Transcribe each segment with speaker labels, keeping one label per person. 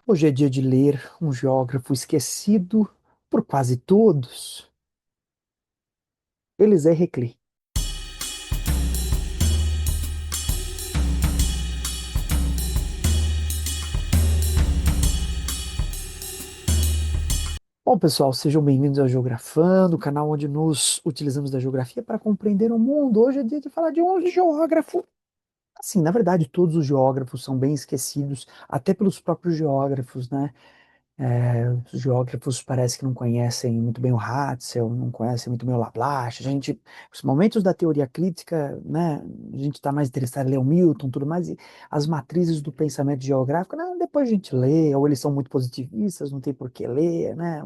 Speaker 1: Hoje é dia de ler um geógrafo esquecido por quase todos, Elisée Reclus. Bom, pessoal, sejam bem-vindos ao Geografando, o canal onde nos utilizamos da geografia para compreender o mundo. Hoje é dia de falar de um geógrafo. Assim, na verdade, todos os geógrafos são bem esquecidos, até pelos próprios geógrafos, né? Os geógrafos parece que não conhecem muito bem o Hatzel, não conhecem muito bem o Laplace. A gente, os momentos da teoria crítica, né, a gente está mais interessado em ler o Milton, tudo mais, e as matrizes do pensamento geográfico, não, depois a gente lê, ou eles são muito positivistas, não tem por que ler, né?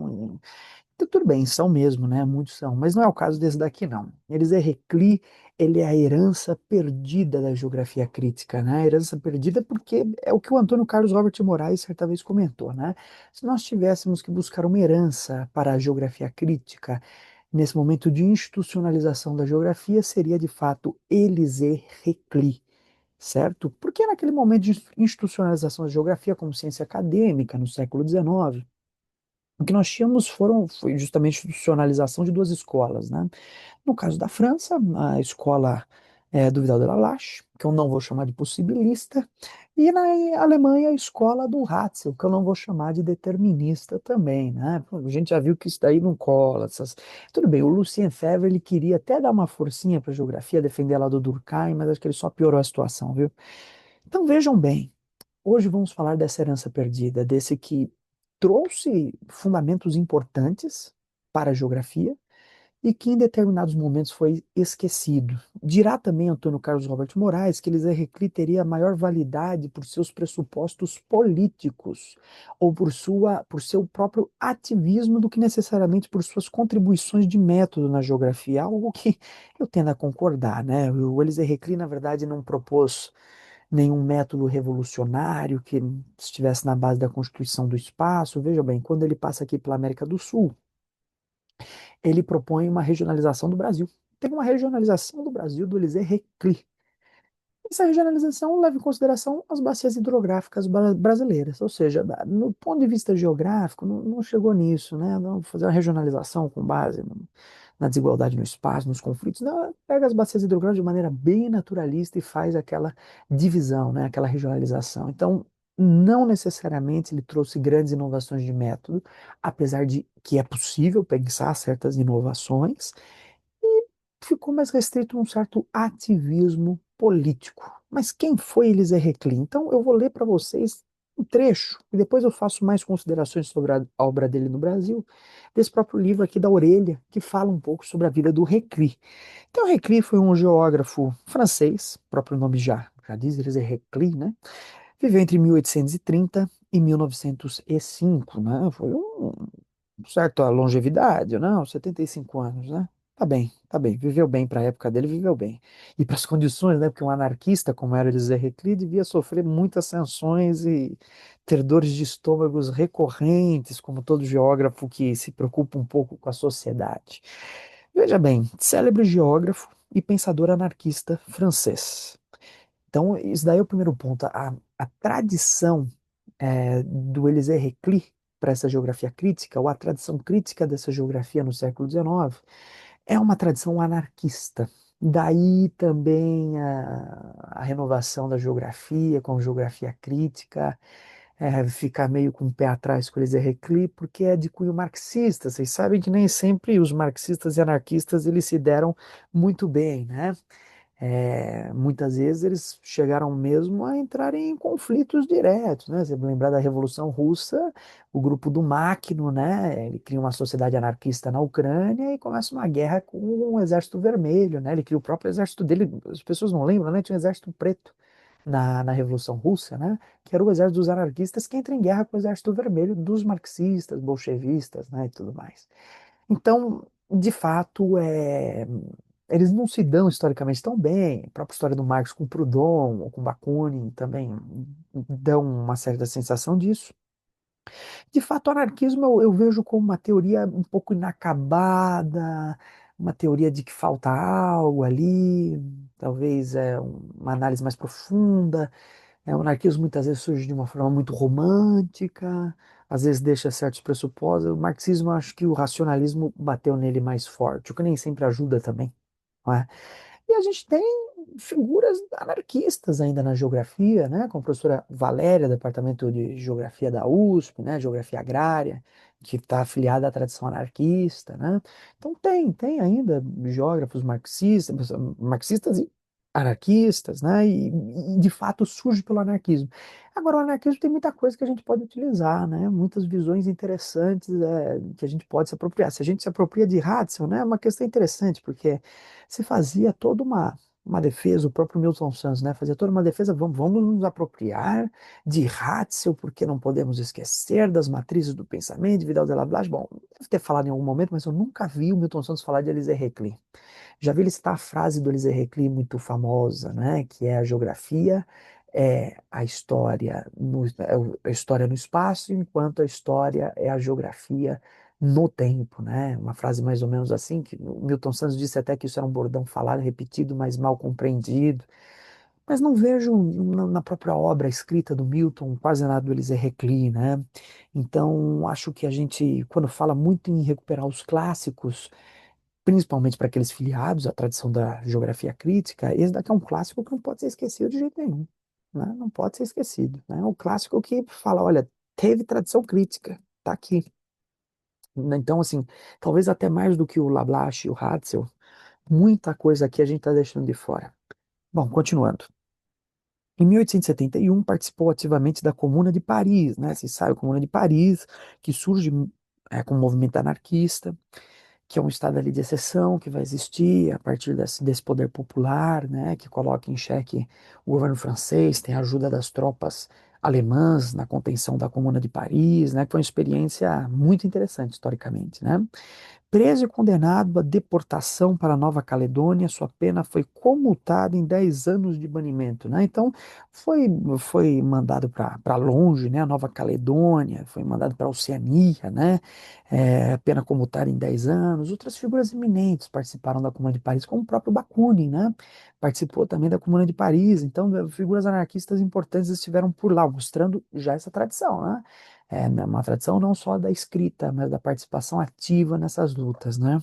Speaker 1: Tudo bem, são mesmo, né? Muitos são, mas não é o caso desse daqui, não. Elisée Reclus, ele é a herança perdida da geografia crítica, né? A herança perdida porque é o que o Antônio Carlos Robert Moraes certa vez comentou, né? Se nós tivéssemos que buscar uma herança para a geografia crítica, nesse momento de institucionalização da geografia, seria de fato Elisée Reclus. Certo? Porque naquele momento de institucionalização da geografia como ciência acadêmica, no século XIX, o que nós tínhamos foi justamente a institucionalização de duas escolas, né? No caso da França, a escola do Vidal de Lalache, que eu não vou chamar de possibilista, e na Alemanha, a escola do Ratzel, que eu não vou chamar de determinista também, né? Pô, a gente já viu que isso daí não cola. Tudo bem, o Lucien Febvre, ele queria até dar uma forcinha para a geografia, defender lá do Durkheim, mas acho que ele só piorou a situação, viu? Então vejam bem, hoje vamos falar dessa herança perdida, desse que trouxe fundamentos importantes para a geografia e que em determinados momentos foi esquecido. Dirá também Antônio Carlos Robert Moraes que Elisée Reclus teria maior validade por seus pressupostos políticos ou por seu próprio ativismo do que necessariamente por suas contribuições de método na geografia, algo que eu tendo a concordar, né? O Elisée Reclus, na verdade, não propôs nenhum método revolucionário que estivesse na base da constituição do espaço. Veja bem, quando ele passa aqui pela América do Sul, ele propõe uma regionalização do Brasil. Teve uma regionalização do Brasil do Elisée Reclus. Essa regionalização leva em consideração as bacias hidrográficas brasileiras, ou seja, no ponto de vista geográfico, não chegou nisso, né? Vamos fazer uma regionalização com base na desigualdade no espaço, nos conflitos. Não, pega as bacias hidrográficas de maneira bem naturalista e faz aquela divisão, né? Aquela regionalização. Então, não necessariamente ele trouxe grandes inovações de método, apesar de que é possível pensar certas inovações, ficou mais restrito a um certo ativismo político. Mas quem foi Elisée Reclus? Então eu vou ler para vocês um trecho e depois eu faço mais considerações sobre a obra dele no Brasil, desse próprio livro aqui da Orelha, que fala um pouco sobre a vida do Reclus. Então Reclus foi um geógrafo francês, próprio nome já diz, Elisée Reclus, né? Viveu entre 1830 e 1905, né? Foi certa longevidade, não, 75 anos, né? Tá bem, viveu bem para a época dele, viveu bem. E para as condições, né? Porque um anarquista, como era Elisée Reclus, devia sofrer muitas sanções e ter dores de estômagos recorrentes, como todo geógrafo que se preocupa um pouco com a sociedade. Veja bem, célebre geógrafo e pensador anarquista francês. Então, isso daí é o primeiro ponto. A tradição do Elisée Reclus para essa geografia crítica, ou a tradição crítica dessa geografia no século XIX, é uma tradição anarquista. Daí também a renovação da geografia com geografia crítica, ficar meio com o pé atrás com o Elisée Reclus, porque é de cunho marxista. Vocês sabem que nem sempre os marxistas e anarquistas eles se deram muito bem, né? Muitas vezes eles chegaram mesmo a entrar em conflitos diretos, né? Você lembrar da Revolução Russa, o grupo do Makhno, né? Ele cria uma sociedade anarquista na Ucrânia e começa uma guerra com o Exército Vermelho, né? Ele cria o próprio exército dele, as pessoas não lembram, né? Tinha um exército preto na Revolução Russa, né? Que era o exército dos anarquistas que entra em guerra com o Exército Vermelho dos marxistas, bolchevistas, né? E tudo mais. Então, de fato, eles não se dão historicamente tão bem. A própria história do Marx com Proudhon ou com Bakunin também dão uma certa sensação disso. De fato, o anarquismo eu vejo como uma teoria um pouco inacabada, uma teoria de que falta algo ali, talvez uma análise mais profunda. O anarquismo muitas vezes surge de uma forma muito romântica, às vezes deixa certos pressupostos. O marxismo, eu acho que o racionalismo bateu nele mais forte, o que nem sempre ajuda também, não é? E a gente tem figuras anarquistas ainda na geografia, né? Como a professora Valéria, do Departamento de Geografia da USP, né? Geografia Agrária, que está afiliada à tradição anarquista, né? Então tem ainda geógrafos marxistas e anarquistas, né? E de fato surge pelo anarquismo. Agora, o anarquismo tem muita coisa que a gente pode utilizar, né? Muitas visões interessantes que a gente pode se apropriar. Se a gente se apropria de Ratzel, né? É uma questão interessante, porque se fazia toda uma defesa, o próprio Milton Santos, né? Fazia toda uma defesa, vamos nos apropriar de Ratzel, porque não podemos esquecer das matrizes do pensamento de Vidal de la Blas. Bom, deve ter falado em algum momento, mas eu nunca vi o Milton Santos falar de Elisée Reclus. Já vi ele citar a frase do Elisée Reclus muito famosa, né? Que é: a geografia é a história a história no espaço, enquanto a história é a geografia no tempo, né? Uma frase mais ou menos assim, que o Milton Santos disse até que isso era um bordão falado, repetido, mas mal compreendido. Mas não vejo na própria obra escrita do Milton quase nada do Elisée Reclus, né? Então, acho que a gente, quando fala muito em recuperar os clássicos, principalmente para aqueles filiados à tradição da geografia crítica, esse daqui é um clássico que não pode ser esquecido de jeito nenhum, né? Não pode ser esquecido, né? É um clássico que fala, olha, teve tradição crítica, tá aqui. Então, assim, talvez até mais do que o Lablache e o Hatzel, muita coisa aqui a gente está deixando de fora. Bom, continuando. Em 1871, participou ativamente da Comuna de Paris, né? Você sabe, a Comuna de Paris, que surge com um movimento anarquista, que é um estado ali de exceção que vai existir a partir desse poder popular, né? Que coloca em xeque o governo francês, tem a ajuda das tropas alemãs na contenção da Comuna de Paris, né? Que foi uma experiência muito interessante historicamente, né? Preso e condenado à deportação para Nova Caledônia, sua pena foi comutada em 10 anos de banimento, né? Então, foi, foi mandado para longe, né? A Nova Caledônia, foi mandado para a Oceania, né? Pena comutada em 10 anos. Outras figuras eminentes participaram da Comuna de Paris, como o próprio Bakunin, né? Participou também da Comuna de Paris. Então, figuras anarquistas importantes estiveram por lá, mostrando já essa tradição, né? Uma tradição não só da escrita, mas da participação ativa nessas lutas, né?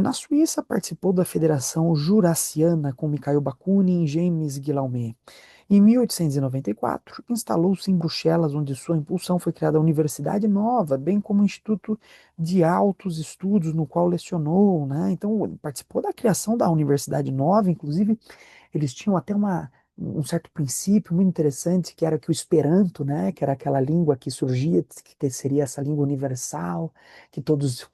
Speaker 1: Na Suíça, participou da Federação Jurassiana com Mikhail Bakunin e James Guillaumet. Em 1894, instalou-se em Bruxelas, onde sua impulsão foi criada a Universidade Nova, bem como o Instituto de Altos Estudos, no qual lecionou, né? Então, ele participou da criação da Universidade Nova, inclusive eles tinham até um certo princípio muito interessante, que era que o Esperanto, né, que era aquela língua que surgia, seria essa língua universal, que todos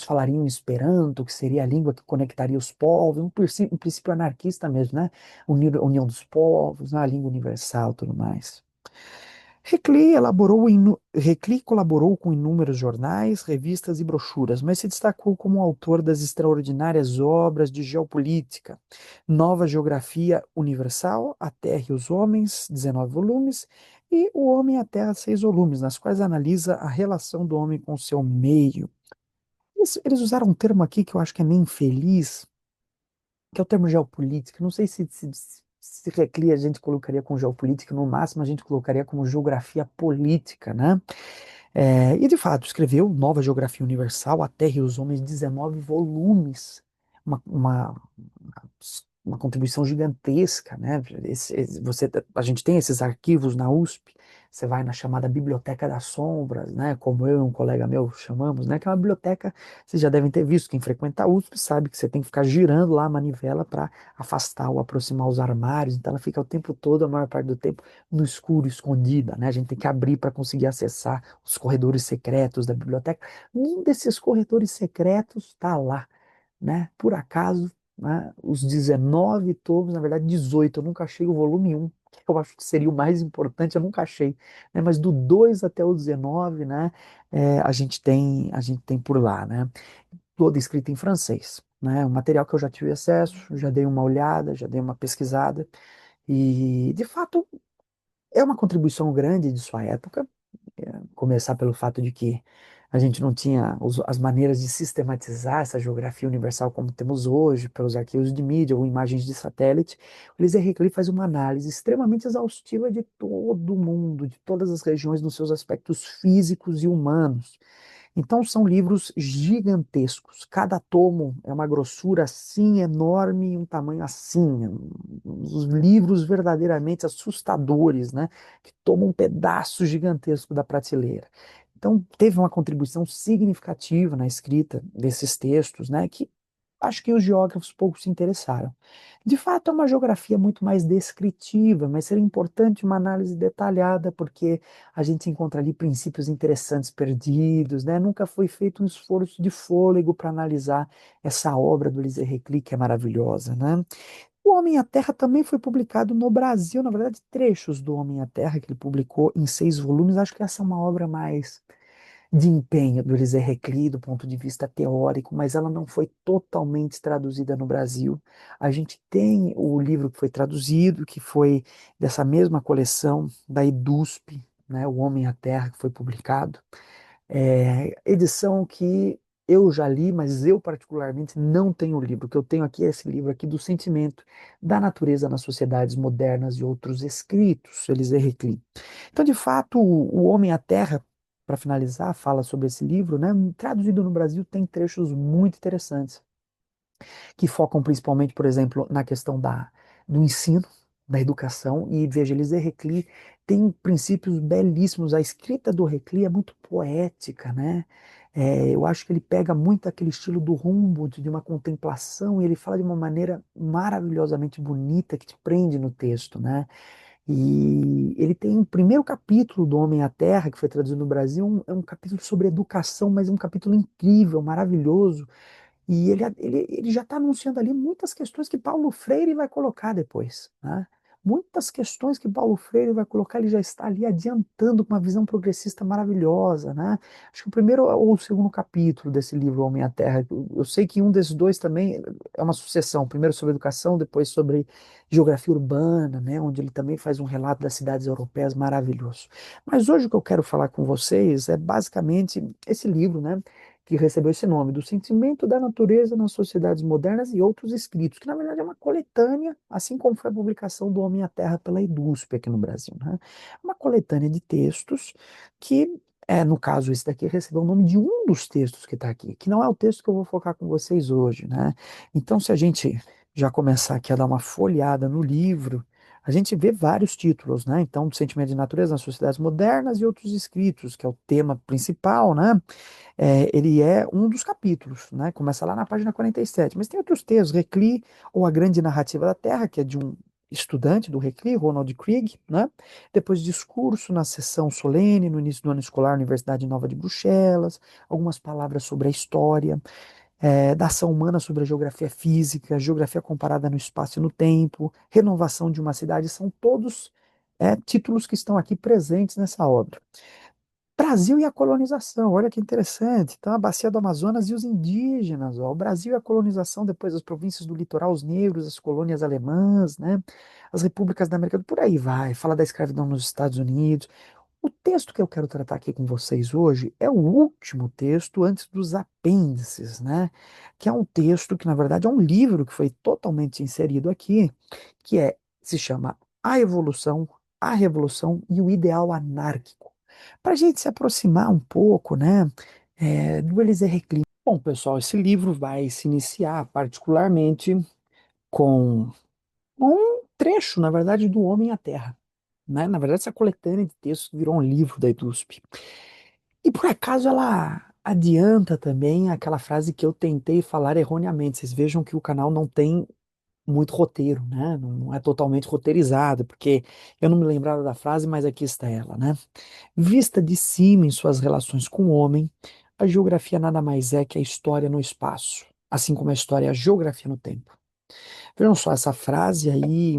Speaker 1: falariam Esperanto, que seria a língua que conectaria os povos, um princípio anarquista mesmo, né? União dos povos, né? A língua universal, tudo mais. Reclus colaborou com inúmeros jornais, revistas e brochuras, mas se destacou como autor das extraordinárias obras de geopolítica, Nova Geografia Universal, A Terra e os Homens, 19 volumes, e O Homem e a Terra, 6 volumes, nas quais analisa a relação do homem com o seu meio. Eles usaram um termo aqui que eu acho que é meio infeliz, que é o termo geopolítica. Não sei se Reclus a gente colocaria com geopolítica, no máximo a gente colocaria como geografia política, né? E de fato, escreveu Nova Geografia Universal, A Terra e os Homens, 19 volumes. Uma, uma, uma contribuição gigantesca, né? A gente tem esses arquivos na USP, você vai na chamada Biblioteca das Sombras, né? Como eu e um colega meu chamamos, né? Que é uma biblioteca, vocês já devem ter visto, quem frequenta a USP sabe que você tem que ficar girando lá a manivela para afastar ou aproximar os armários, então ela fica o tempo todo, a maior parte do tempo, no escuro, escondida, né? A gente tem que abrir para conseguir acessar os corredores secretos da biblioteca. Um desses corredores secretos está lá, né? Por acaso, né? Os 19 tomos, na verdade 18, eu nunca achei o volume um, que eu acho que seria o mais importante, eu nunca achei, né? Mas do 2 até o 19, né? A gente tem por lá, né? Toda escrita em francês, né? Um material que eu já tive acesso, já dei uma olhada, já dei uma pesquisada, e de fato é uma contribuição grande de sua época, começar pelo fato de que A gente não tinha as maneiras de sistematizar essa geografia universal como temos hoje, pelos arquivos de mídia ou imagens de satélite. O Elisée Reclus faz uma análise extremamente exaustiva de todo o mundo, de todas as regiões nos seus aspectos físicos e humanos. Então são livros gigantescos. Cada tomo é uma grossura assim enorme e um tamanho assim. Os livros verdadeiramente assustadores, né? Que tomam um pedaço gigantesco da prateleira. Então teve uma contribuição significativa na escrita desses textos, né? Que acho que os geógrafos pouco se interessaram. De fato, é uma geografia muito mais descritiva, mas seria importante uma análise detalhada, porque a gente encontra ali princípios interessantes perdidos, né? Nunca foi feito um esforço de fôlego para analisar essa obra do Elisée Reclus, que é maravilhosa, né? O Homem e a Terra também foi publicado no Brasil, na verdade, trechos do Homem e a Terra, que ele publicou em 6 volumes. Acho que essa é uma obra mais de empenho do Elisée Reclus do ponto de vista teórico, mas ela não foi totalmente traduzida no Brasil. A gente tem o livro que foi traduzido, que foi dessa mesma coleção da EDUSP, né, O Homem e a Terra, que foi publicado. Edição que eu já li, mas eu particularmente não tenho o livro. O que eu tenho aqui é esse livro aqui do Sentimento da Natureza nas Sociedades Modernas e Outros Escritos, Elisée Reclus. Então, de fato, o Homem e a Terra, para finalizar, fala sobre esse livro, né? Traduzido no Brasil, tem trechos muito interessantes que focam principalmente, por exemplo, na questão do ensino, da educação, e veja, Elisée Reclus tem princípios belíssimos. A escrita do Reclus é muito poética, né? Eu acho que ele pega muito aquele estilo do Humboldt, de uma contemplação, e ele fala de uma maneira maravilhosamente bonita que te prende no texto, né? E ele tem um primeiro capítulo do Homem à Terra, que foi traduzido no Brasil, é um capítulo sobre educação, mas é um capítulo incrível, maravilhoso, e ele já está anunciando ali muitas questões que Paulo Freire vai colocar depois, né? Muitas questões que Paulo Freire vai colocar, ele já está ali adiantando com uma visão progressista maravilhosa, né? Acho que o primeiro ou o segundo capítulo desse livro, Homem à Terra, eu sei que um desses dois também é uma sucessão, primeiro sobre educação, depois sobre geografia urbana, né? Onde ele também faz um relato das cidades europeias maravilhoso. Mas hoje o que eu quero falar com vocês é basicamente esse livro, né? Que recebeu esse nome, do sentimento da natureza nas sociedades modernas e outros escritos, que na verdade é uma coletânea, assim como foi a publicação do Homem à Terra pela EDUSP aqui no Brasil, né? Uma coletânea de textos que, no caso, esse daqui recebeu o nome de um dos textos que está aqui, que não é o texto que eu vou focar com vocês hoje, né? Então, se a gente já começar aqui a dar uma folheada no livro, a gente vê vários títulos, né? Então, do sentimento de natureza nas sociedades modernas e outros escritos, que é o tema principal, né? Ele é um dos capítulos, né? Começa lá na página 47, mas tem outros textos, Reclus ou A Grande Narrativa da Terra, que é de um estudante do Reclus, Ronald Krieg, né? Depois discurso na sessão solene, no início do ano escolar, Universidade Nova de Bruxelas, algumas palavras sobre a história, da ação humana sobre a geografia física, geografia comparada no espaço e no tempo, renovação de uma cidade, são todos títulos que estão aqui presentes nessa obra. Brasil e a colonização, olha que interessante. Então, a bacia do Amazonas e os indígenas, ó. O Brasil e a colonização, depois as províncias do litoral, os negros, as colônias alemãs, né? As repúblicas da América, por aí vai. Fala da escravidão nos Estados Unidos. O texto que eu quero tratar aqui com vocês hoje é o último texto antes dos apêndices, né? Que é um texto que, na verdade, é um livro que foi totalmente inserido aqui, se chama A Evolução, a Revolução e o Ideal Anárquico. Para a gente se aproximar um pouco, né, do Elisée Reclus. Bom, pessoal, esse livro vai se iniciar particularmente com um trecho, na verdade, do Homem à Terra, né? Na verdade, essa coletânea de textos virou um livro da EDUSP. E por acaso ela adianta também aquela frase que eu tentei falar erroneamente. Vocês vejam que o canal não tem muito roteiro, né? Não é totalmente roteirizado, porque eu não me lembrava da frase, mas aqui está ela, né? Vista de cima em suas relações com o homem, a geografia nada mais é que a história no espaço, assim como a história é a geografia no tempo. Vejam só essa frase aí.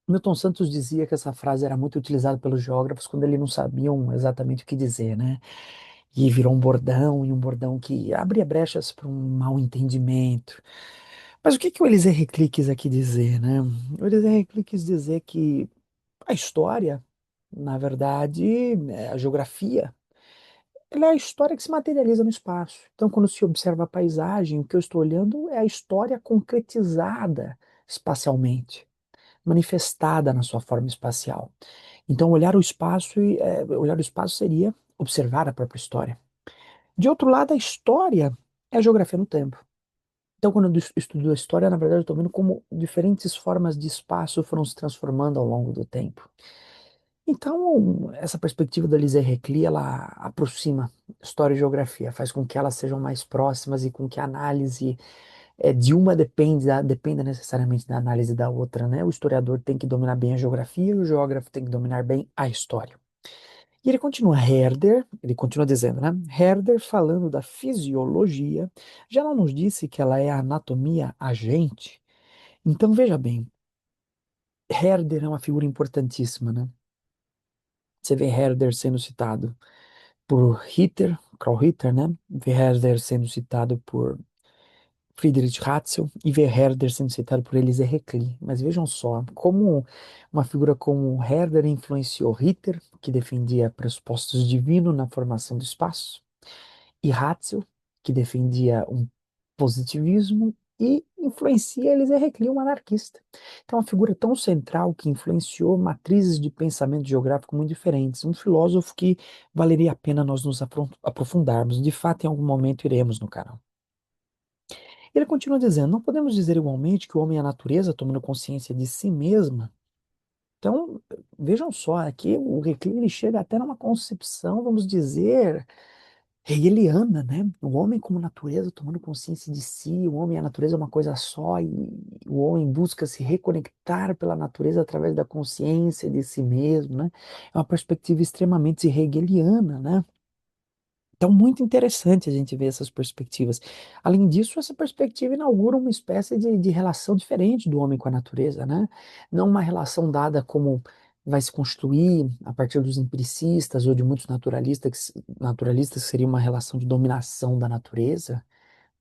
Speaker 1: Milton Santos dizia que essa frase era muito utilizada pelos geógrafos quando eles não sabiam exatamente o que dizer, né? E virou um bordão, e um bordão que abria brechas para um mal entendimento. Mas o que que o Elisée Reclus quis aqui dizer, né? O Elisée Reclus quis dizer que a história, na verdade, a geografia, ela é a história que se materializa no espaço. Então, quando se observa a paisagem, o que eu estou olhando é a história concretizada espacialmente, manifestada na sua forma espacial. Então, olhar o espaço seria observar a própria história. De outro lado, a história é a geografia no tempo. Então, quando eu estudo a história, na verdade, eu estou vendo como diferentes formas de espaço foram se transformando ao longo do tempo. Então, essa perspectiva da Lise Reclus, ela aproxima história e geografia, faz com que elas sejam mais próximas e com que a análise de uma dependa necessariamente da análise da outra, né? O historiador tem que dominar bem a geografia e o geógrafo tem que dominar bem a história. E ele continua dizendo, né? Herder, falando da fisiologia, já não nos disse que ela é a anatomia agente? Então, veja bem, Herder é uma figura importantíssima, né? Você vê Herder sendo citado por Ritter, Karl Ritter, né? Vê Herder sendo citado por Friedrich Ratzel e vê Herder sendo citado por Elise Reclus. Mas vejam só, como uma figura como Herder influenciou Ritter, que defendia pressupostos divinos na formação do espaço, e Ratzel, que defendia um positivismo, e influencia Elise Reclus, um anarquista. Então, uma figura tão central que influenciou matrizes de pensamento geográfico muito diferentes. Um filósofo que valeria a pena nós nos aprofundarmos. De fato, em algum momento iremos no canal. Ele continua dizendo: não podemos dizer igualmente que o homem é a natureza tomando consciência de si mesma. Então, vejam só, aqui o Reclus ele chega até numa concepção, vamos dizer, hegeliana, né? O homem como natureza tomando consciência de si, o homem e a natureza é uma coisa só, e o homem busca se reconectar pela natureza através da consciência de si mesmo, né? É uma perspectiva extremamente hegeliana, né? Então, muito interessante a gente ver essas perspectivas. Além disso, essa perspectiva inaugura uma espécie de relação diferente do homem com a natureza, né? Não uma relação dada como vai se construir a partir dos empiricistas ou de muitos naturalistas que seria uma relação de dominação da natureza,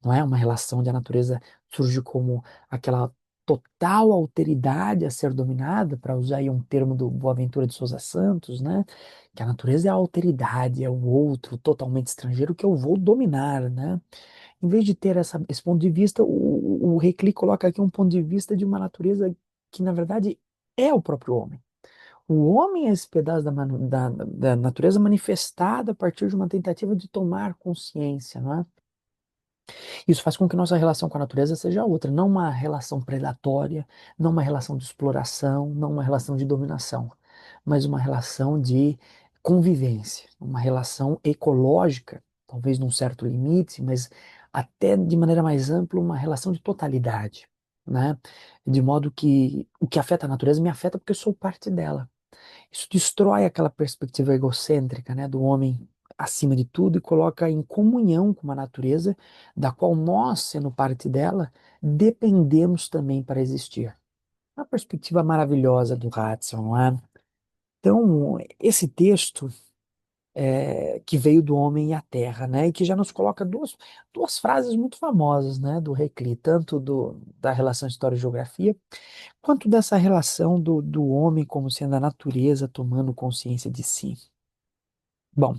Speaker 1: não é uma relação onde a natureza surge como aquela total alteridade a ser dominada, para usar aí um termo do Boaventura de Souza Santos, né? Que a natureza é a alteridade, é o outro totalmente estrangeiro que eu vou dominar, né? Em vez de ter esse ponto de vista, o Reclus coloca aqui um ponto de vista de uma natureza que, na verdade, é o próprio homem. O homem é esse pedaço da natureza manifestada a partir de uma tentativa de tomar consciência, não é? Isso faz com que nossa relação com a natureza seja outra, não uma relação predatória, não uma relação de exploração, não uma relação de dominação, mas uma relação de convivência, uma relação ecológica, talvez num certo limite, mas até de maneira mais ampla, uma relação de totalidade, né? De modo que o que afeta a natureza me afeta porque eu sou parte dela. Isso destrói aquela perspectiva egocêntrica, né, do homem acima de tudo e coloca em comunhão com uma natureza da qual nós, sendo parte dela, dependemos também para existir. Uma perspectiva maravilhosa do Hudson, não é? Então, esse texto que veio do homem e a terra, né, e que já nos coloca duas frases muito famosas, né, do Reclus, tanto da relação história e geografia, quanto dessa relação do homem como sendo a natureza tomando consciência de si. Bom,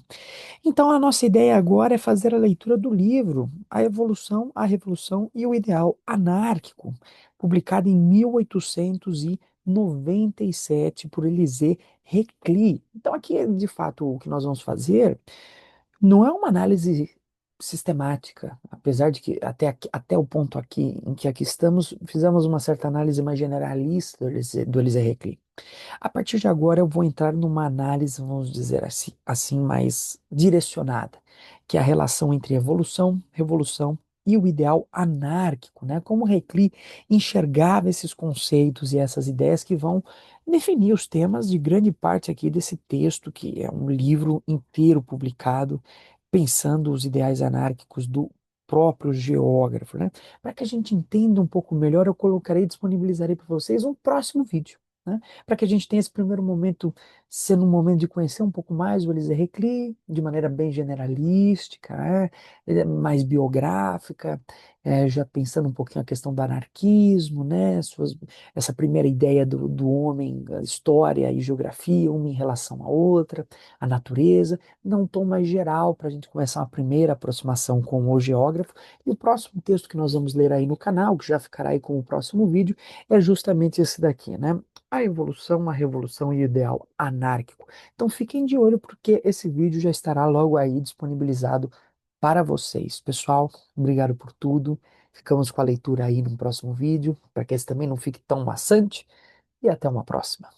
Speaker 1: então a nossa ideia agora é fazer a leitura do livro A Evolução, a Revolução e o Ideal Anárquico, publicado em 1897 por Élisée Reclus. Então aqui, de fato, o que nós vamos fazer não é uma análise sistemática, apesar de que até o ponto aqui em que aqui estamos, fizemos uma certa análise mais generalista do Élisée Reclus. A partir de agora, eu vou entrar numa análise, vamos dizer assim, mais direcionada, que é a relação entre evolução, revolução e o ideal anárquico, né? Como Reclus enxergava esses conceitos e essas ideias que vão definir os temas de grande parte aqui desse texto, que é um livro inteiro publicado, pensando os ideais anárquicos do próprio geógrafo, né? Para que a gente entenda um pouco melhor, eu colocarei, disponibilizarei para vocês um próximo vídeo, né? Para que a gente tenha esse primeiro momento ser num momento de conhecer um pouco mais o Elisée Reclus, de maneira bem generalística, mais biográfica, já pensando um pouquinho a questão do anarquismo, né, essa primeira ideia do homem, a história e geografia, uma em relação à outra, a natureza, num tom mais geral, para a gente começar uma primeira aproximação com o geógrafo. E o próximo texto que nós vamos ler aí no canal, que já ficará aí com o próximo vídeo, é justamente esse daqui, né? A evolução, a revolução e o ideal anárquico. Então fiquem de olho porque esse vídeo já estará logo aí disponibilizado para vocês. Pessoal, obrigado por tudo. Ficamos com a leitura aí no próximo vídeo, para que esse também não fique tão maçante. E até uma próxima.